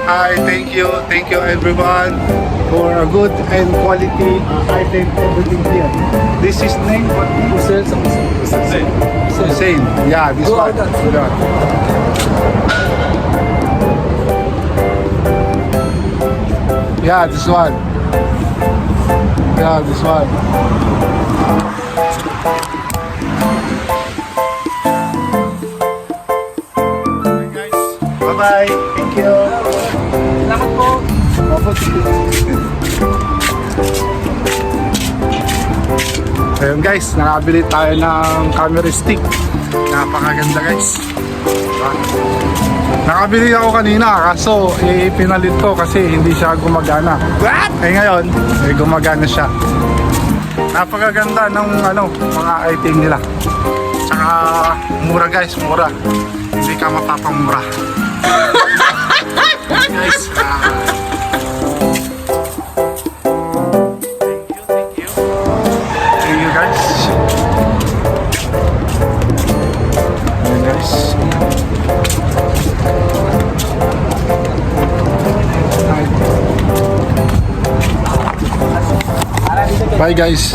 Hi, thank you everyone for a good and quality item everything here. This is name what name? Hussein. Yeah, this one. Yeah. Yeah, this one. Yeah, this one. Okay, guys. Bye-bye. Thank you. Salamat po. Ayun guys, nakabili tayo ng camera stick. Napakaganda guys. Diba? Nakabili ako kanina kaso pinalit ko kasi hindi siya gumagana. What? Ngayon, gumagana siya. Napakaganda ng mga item nila. Tsaka mura guys, mura. Hindi ka mapapamura. Guys, thank you guys. Ayan guys. Bye guys.